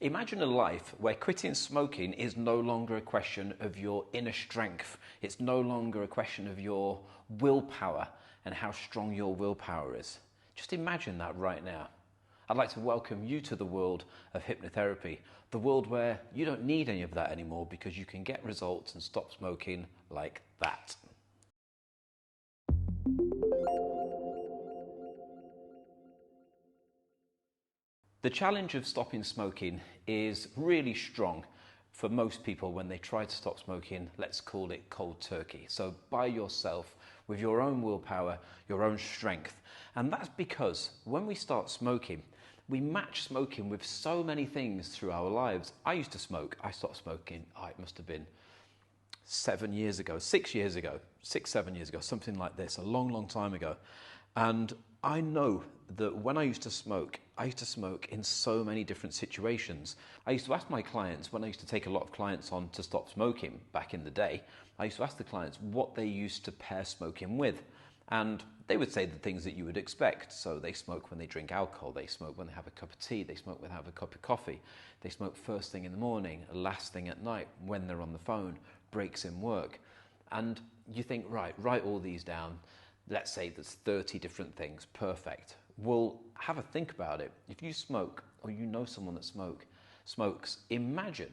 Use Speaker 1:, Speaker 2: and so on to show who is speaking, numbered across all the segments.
Speaker 1: Imagine a life where quitting smoking is no longer a question of your inner strength. It's no longer a question of your willpower and how strong your willpower is. Just imagine that right now. I'd like to welcome you to the world of hypnotherapy, the world where you don't need any of that anymore because you can get results and stop smoking like that. The challenge of stopping smoking is really strong for most people when they try to stop smoking. Let's call it cold turkey. So by yourself, with your own willpower, your own strength. And that's because when we start smoking, we match smoking with so many things through our lives. I used to smoke. I stopped smoking, it must have been 7 years ago, 6 years ago, 7 years ago, something like this, a long, long time ago. And I know that when I used to smoke in so many different situations. I used to ask my clients, when I used to take a lot of clients on to stop smoking back in the day, I used to ask the clients what they used to pair smoking with. And they would say the things that you would expect. So they smoke when they drink alcohol, they smoke when they have a cup of tea, they smoke when they have a cup of coffee, they smoke first thing in the morning, last thing at night, when they're on the phone, breaks in work. And you think, right, write all these down. Let's say there's 30 different things, perfect. Well, have a think about it. If you smoke, or you know someone that smokes, imagine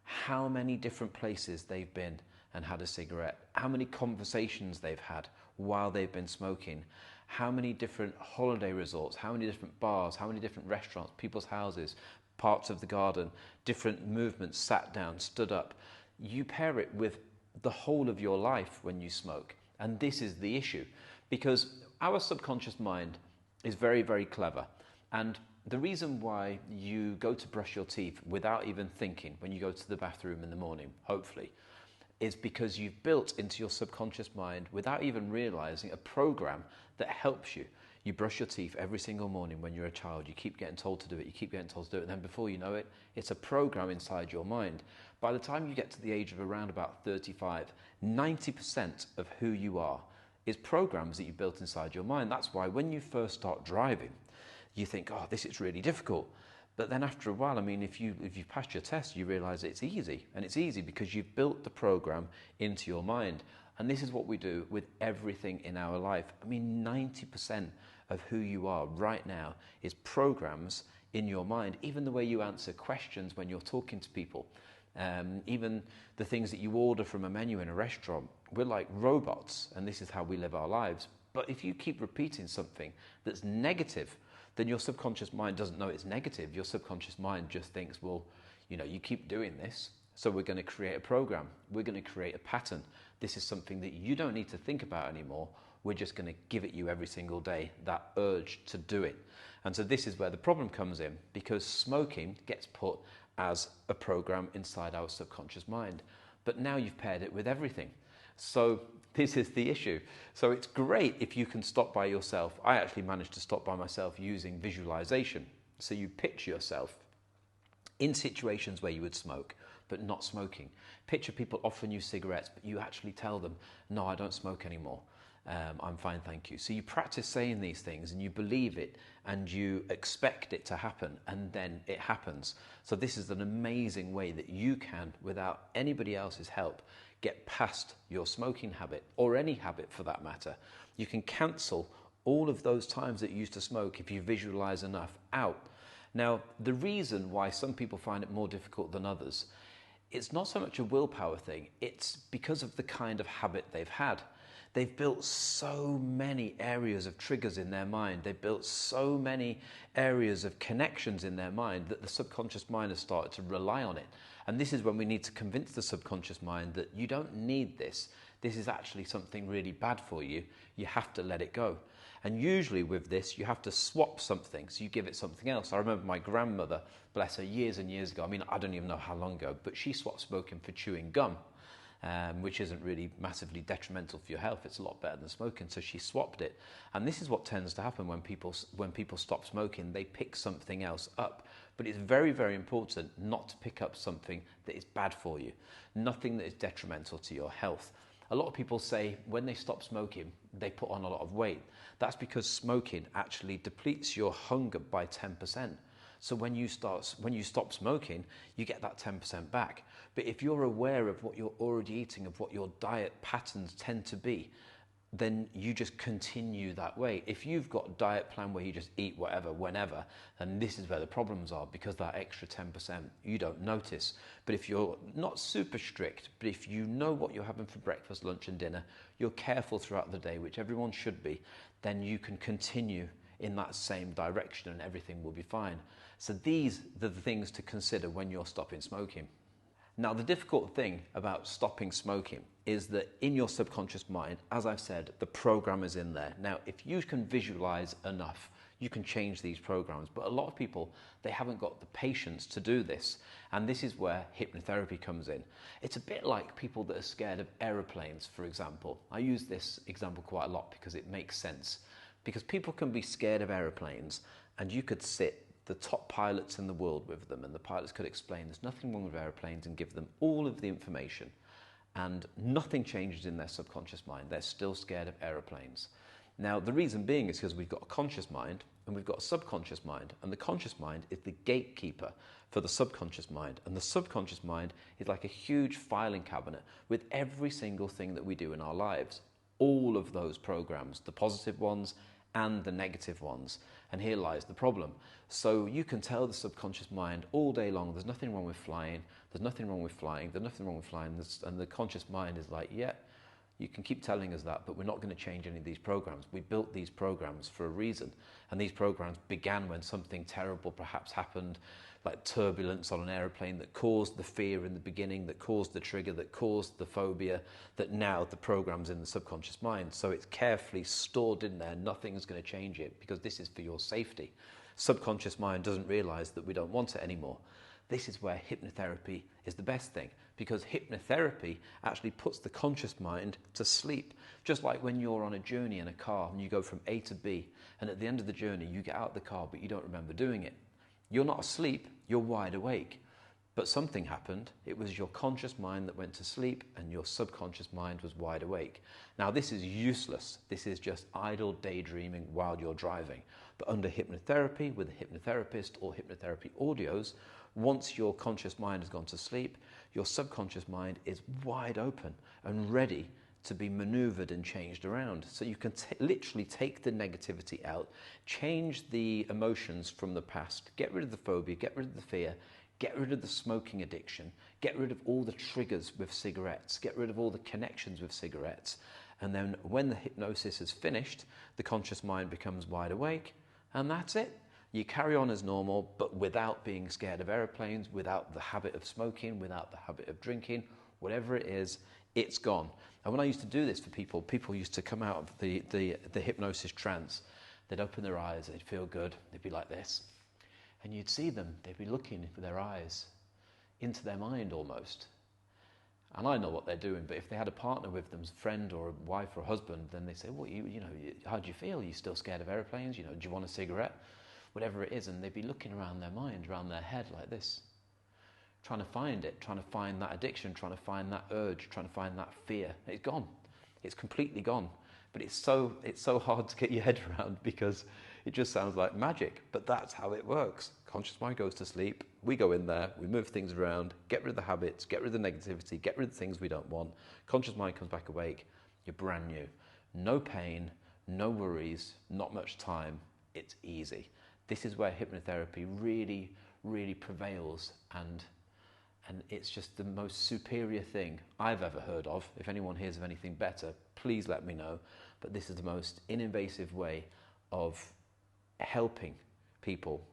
Speaker 1: how many different places they've been and had a cigarette, how many conversations they've had while they've been smoking, how many different holiday resorts, how many different bars, how many different restaurants, people's houses, parts of the garden, different movements, sat down, stood up. You pair it with the whole of your life when you smoke. And this is the issue, because our subconscious mind is very, very clever. And the reason why you go to brush your teeth without even thinking when you go to the bathroom in the morning, hopefully, is because you've built into your subconscious mind, without even realizing, a program that helps you. You brush your teeth every single morning when you're a child. You keep getting told to do it. You keep getting told to do it. And then before you know it, it's a program inside your mind. By the time you get to the age of around about 35, 90% of who you are is programs that you built inside your mind. That's why when you first start driving, you think, oh, this is really difficult. But then after a while, I mean, if you've passed your test, you realize it's easy. And it's easy because you've built the program into your mind. And this is what we do with everything in our life. I mean, 90% of who you are right now is programs in your mind. Even the way you answer questions when you're talking to people, even the things that you order from a menu in a restaurant. We're like robots, and this is how we live our lives. But if you keep repeating something that's negative, then your subconscious mind doesn't know it's negative. Your subconscious mind just thinks, well, you keep doing this, so we're going to create a program. We're going to create a pattern. This is something that you don't need to think about anymore. We're just going to give it you every single day, that urge to do it. And so this is where the problem comes in, because smoking gets put as a program inside our subconscious mind. But now you've paired it with everything. So this is the issue. So it's great if you can stop by yourself. I actually managed to stop by myself using visualization. So you picture yourself in situations where you would smoke, but not smoking. Picture people offering you cigarettes, but you actually tell them, no, I don't smoke anymore. I'm fine, thank you. So you practice saying these things and you believe it and you expect it to happen, and then it happens. So this is an amazing way that you can, without anybody else's help, get past your smoking habit, or any habit for that matter. You can cancel all of those times that you used to smoke if you visualize enough out. Now, the reason why some people find it more difficult than others, it's not so much a willpower thing, it's because of the kind of habit they've had. They've built so many areas of triggers in their mind. They've built so many areas of connections in their mind that the subconscious mind has started to rely on it. And this is when we need to convince the subconscious mind that you don't need this. This is actually something really bad for you. You have to let it go. And usually with this, you have to swap something. So you give it something else. I remember my grandmother, bless her, years and years ago. I mean, I don't even know how long ago, but she swapped smoking for chewing gum. Which isn't really massively detrimental for your health. It's a lot better than smoking. So she swapped it. And this is what tends to happen when people stop smoking. They pick something else up. But it's very, very important not to pick up something that is bad for you. Nothing that is detrimental to your health. A lot of people say when they stop smoking, they put on a lot of weight. That's because smoking actually depletes your hunger by 10%. So when you stop smoking, you get that 10% back. But if you're aware of what you're already eating, of what your diet patterns tend to be, then you just continue that way. If you've got a diet plan where you just eat whatever, whenever, then this is where the problems are, because that extra 10% you don't notice. But if you're not super strict, but if you know what you're having for breakfast, lunch and dinner, you're careful throughout the day, which everyone should be, then you can continue in that same direction and everything will be fine. So these are the things to consider when you're stopping smoking. Now, the difficult thing about stopping smoking is that in your subconscious mind, as I've said, the program is in there. Now, if you can visualize enough, you can change these programs. But a lot of people, they haven't got the patience to do this. And this is where hypnotherapy comes in. It's a bit like people that are scared of aeroplanes, for example. I use this example quite a lot because it makes sense. Because people can be scared of aeroplanes, and you could sit the top pilots in the world with them, and the pilots could explain there's nothing wrong with aeroplanes and give them all of the information, and nothing changes in their subconscious mind. They're still scared of aeroplanes. Now, the reason being is because we've got a conscious mind and we've got a subconscious mind, and the conscious mind is the gatekeeper for the subconscious mind, and the subconscious mind is like a huge filing cabinet with every single thing that we do in our lives, all of those programs, the positive ones and the negative ones. And here lies the problem. So you can tell the subconscious mind all day long, there's nothing wrong with flying, there's nothing wrong with flying, there's nothing wrong with flying, and the conscious mind is like, yeah, you can keep telling us that, but we're not going to change any of these programs. We built these programs for a reason, and these programs began when something terrible perhaps happened, like turbulence on an aeroplane that caused the fear in the beginning, that caused the trigger, that caused the phobia, that now the program's in the subconscious mind. So it's carefully stored in there. Nothing's going to change it because this is for your safety. Subconscious mind doesn't realize that we don't want it anymore. This is where hypnotherapy is the best thing, because hypnotherapy actually puts the conscious mind to sleep. Just like when you're on a journey in a car and you go from A to B, and at the end of the journey you get out of the car but you don't remember doing it. You're not asleep, you're wide awake. But something happened. It was your conscious mind that went to sleep and your subconscious mind was wide awake. Now, this is useless. This is just idle daydreaming while you're driving. But under hypnotherapy, with a hypnotherapist or hypnotherapy audios, once your conscious mind has gone to sleep, your subconscious mind is wide open and ready to be maneuvered and changed around. So you can literally take the negativity out, change the emotions from the past, get rid of the phobia, get rid of the fear, get rid of the smoking addiction, get rid of all the triggers with cigarettes, get rid of all the connections with cigarettes. And then when the hypnosis is finished, the conscious mind becomes wide awake, and that's it. You carry on as normal, but without being scared of aeroplanes, without the habit of smoking, without the habit of drinking, whatever it is, it's gone. And when I used to do this for people, people used to come out of the hypnosis trance. They'd open their eyes, they'd feel good, they'd be like this. And you'd see them, they'd be looking with their eyes into their mind almost. And I know what they're doing, but if they had a partner with them, a friend or a wife or a husband, then they say, well, how do you feel? Are you still scared of aeroplanes? Do you want a cigarette? Whatever it is, and they'd be looking around their mind, around their head like this, trying to find it, trying to find that addiction, trying to find that urge, trying to find that fear. It's gone. It's completely gone. But it's so hard to get your head around because it just sounds like magic. But that's how it works. Conscious mind goes to sleep. We go in there. We move things around. Get rid of the habits. Get rid of the negativity. Get rid of the things we don't want. Conscious mind comes back awake. You're brand new. No pain. No worries. Not much time. It's easy. This is where hypnotherapy really, really prevails, and it's just the most superior thing I've ever heard of. If anyone hears of anything better, please let me know. But this is the most invasive way of helping people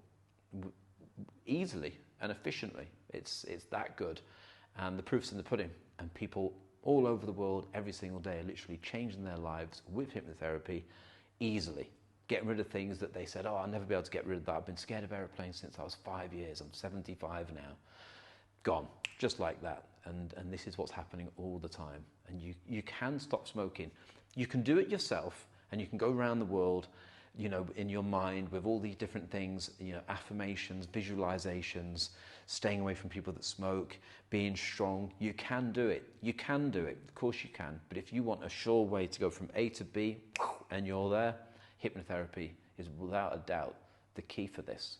Speaker 1: easily and efficiently. It's that good. And the proof's in the pudding. And people all over the world every single day are literally changing their lives with hypnotherapy easily. Getting rid of things that they said, oh, I'll never be able to get rid of that. I've been scared of aeroplanes since I was 5 years. I'm 75 now. Gone, just like that. And this is what's happening all the time. And you can stop smoking. You can do it yourself, and you can go around the world, in your mind with all these different things, affirmations, visualizations, staying away from people that smoke, being strong. You can do it. You can do it. Of course you can. But if you want a sure way to go from A to B, and you're there, hypnotherapy is without a doubt the key for this.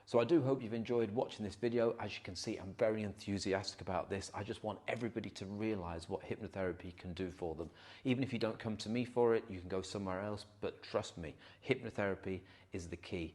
Speaker 1: So I do hope you've enjoyed watching this video. As you can see, I'm very enthusiastic about this. I just want everybody to realize what hypnotherapy can do for them. Even if you don't come to me for it, you can go somewhere else, but trust me, hypnotherapy is the key.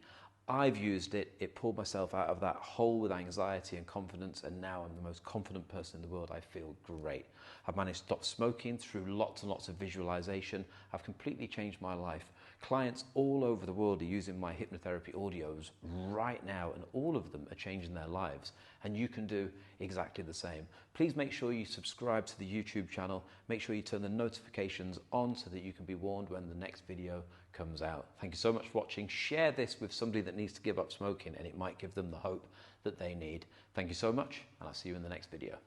Speaker 1: I've used it, it pulled myself out of that hole with anxiety and confidence, and now I'm the most confident person in the world. I feel great. I've managed to stop smoking through lots and lots of visualization. I've completely changed my life. Clients all over the world are using my hypnotherapy audios right now, and all of them are changing their lives, and you can do exactly the same. Please make sure you subscribe to the YouTube channel. Make sure you turn the notifications on so that you can be warned when the next video comes out. Thank you so much for watching. Share this with somebody that needs to give up smoking, and it might give them the hope that they need. Thank you so much, and I'll see you in the next video.